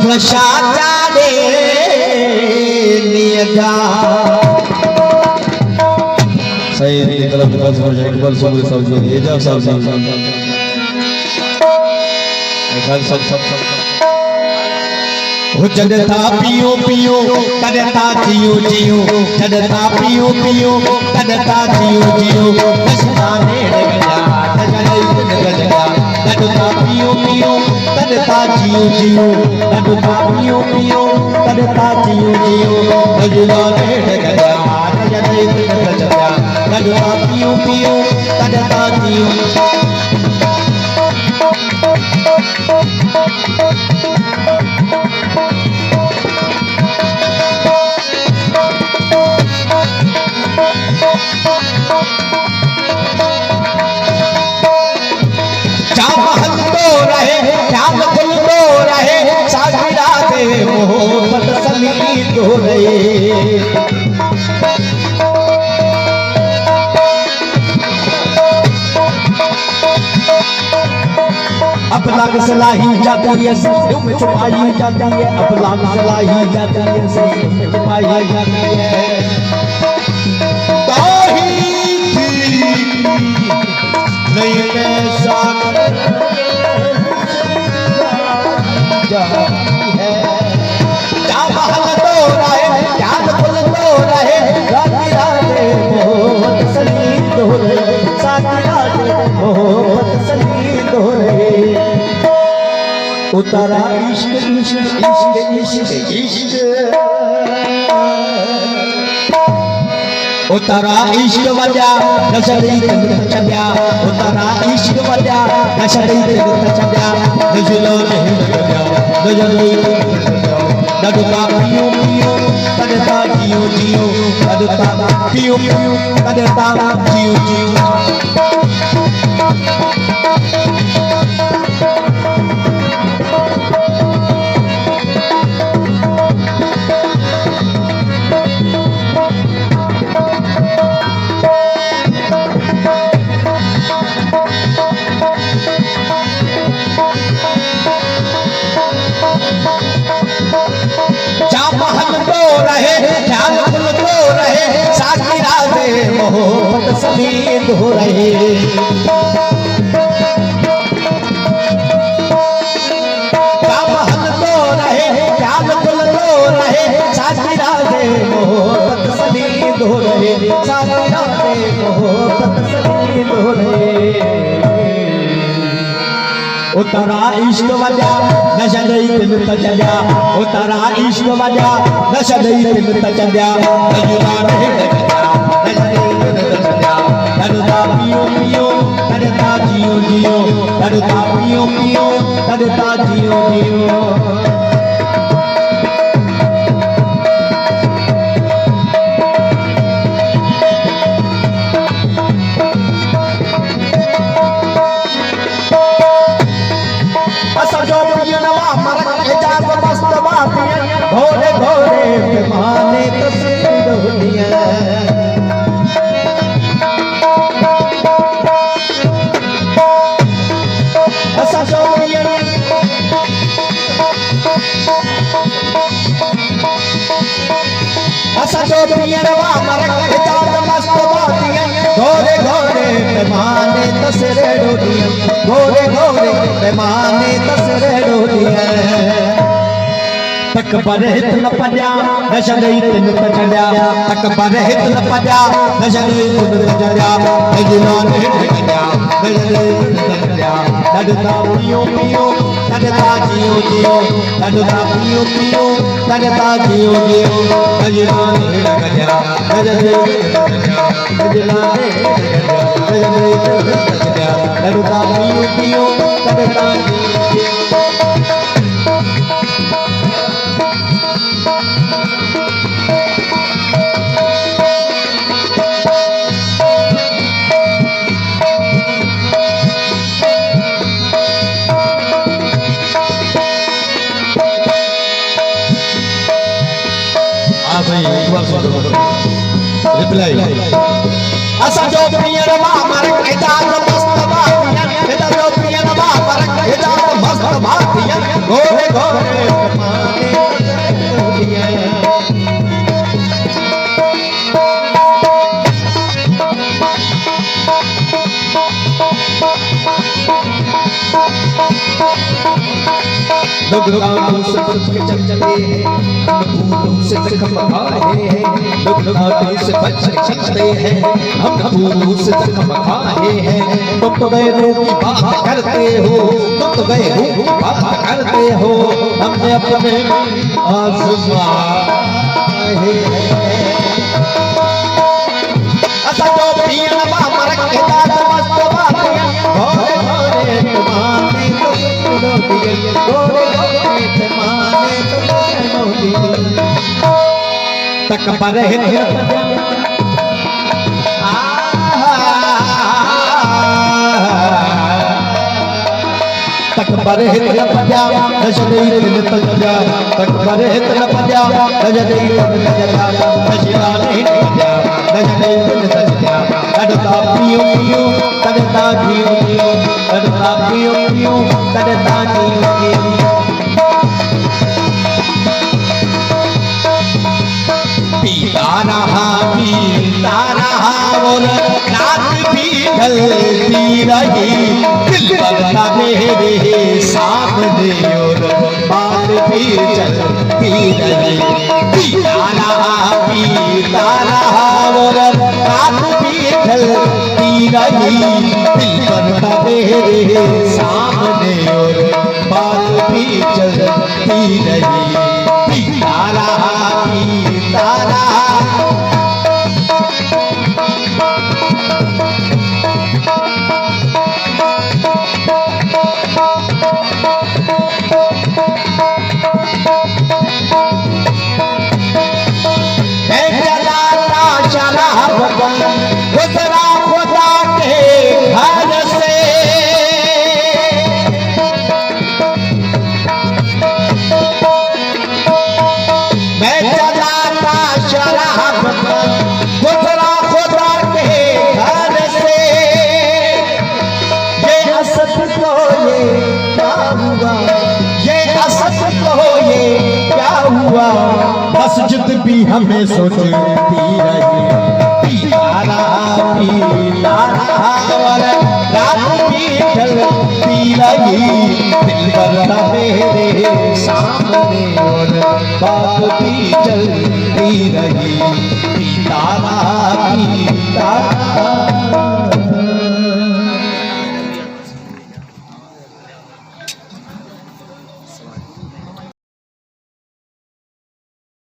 मधुशाचारे नियजा सही गलत बस हो जाए इकबाल सुबह सब्जी ये जा सब्जी निकाल सब हो जडता पियो पियो तडता जियो जियो जडता पियो पियो तडता जियो जियो दशनाने गया गजरा तडता पियो पियो तडता जियो जियो तडता पियो पियो तडता जियो जियो दशनाने गया गजरा तडता पियो पियो तडता जियो हो रहे अपना सलाही जाती है सिर में छुपाई जाती है अपना सलाही जाती है सिर में छुपाई जाती है नहीं ऐसा जाती है क्या महल तो रहे क्या फुल तो रहे राती राते मोहब्बत सलीम हो रहे साथी राते मोहब्बत सलीम हो रहे उतारा इश्क इश्क इश्क इश्क इश्क उतारा इश्क वजा नशरी चढ़ा उतारा इश्क वजा नशरी चढ़ा नजलो नहीं गया नजलो दडता पियो पियो दडता जियो जियो दडता पियो पियो दडता जियो जियो मोहब्बत सलीम हो रहे क्या महल तो रहे क्या गुल तो रहे साथी राधे मोहब्बत सलीम हो रहे साथी राधे मोहब्बत सलीम हो रहे उतारा इश्क वजा नशदई तिमित चढ़ा उतारा इश्क वजा नशदई तिमित चढ़ा नजुला नहीं दडता पियो पियो दडता जियो जियो दडता पियो पियो दडता जियो जियो घोड़े घोड़े पैमाने तस्वीर दुनिया घोड़े घोड़े पैमाने तस्वीर दुनिया घोड़े घोड़े पैमाने तस्वीर दुनिया तक बरहित न पजा नशदई तिन चढ़ा तक बरहित न पजा नशदई तिन चढ़ा नजला ने गया नजला दडता पियो पियो दडता जियो जियो दडता पियो पियो दडता जियो जियो नजला ने गया नजला ने गया दडता पियो पियो दडता जियो रिप्लाई असा जो पियर मा मरक एदा मस्त बातिया एदा जो पियर मा मरक एदा मस्त बातिया घोड़े घोड़े दुर्गाओं से बच के चलते हैं, फूलों से जख्म खाए हैं। दुर्गाओं से बच के चलते हैं, हम फूलों से जख्म खाए हैं। तुम तो गैरों की बात करते हो, तुम तो गैरों की बात करते हो, हमने अपने आज़माए हैं। असा जो पीन बाम रखे दाद मस्त बातियां, भोरे भोरे तुम्हारे तो दिल, भोरे भोरे तुम्हारे तो दिल। तक पर है तक पर है तपजा नजरे दिल तपजा, तक पर है तपजा नजरे दिल तपजा, नजरा नहीं तपजा नजरे दिल तपजा। तड़ता पियो पियो तड़ता जियो जियो, तड़ता पियो पियो तड़ता जियो जियो। पीता रहा और रात भी ढलती रही, दिल बरता मेरे सामने और बात भी चलती रही। पीता रहा और रात भी ढलती रही, दिल बरता मेरे सामने और बात भी चलती रही। पीता रहा गुजरा खुदा के घर से, मैं चलाता शराब गुजरा खुदा के घर से। ये असत को ये क्या हुआ, ये असत को ये क्या हुआ, मस्जिद भी हमें सोचती रही। पीता रहा और रात भी ढलती रही, दिल बरता मेरे सामने और बात भी चलती रही। पीता रहा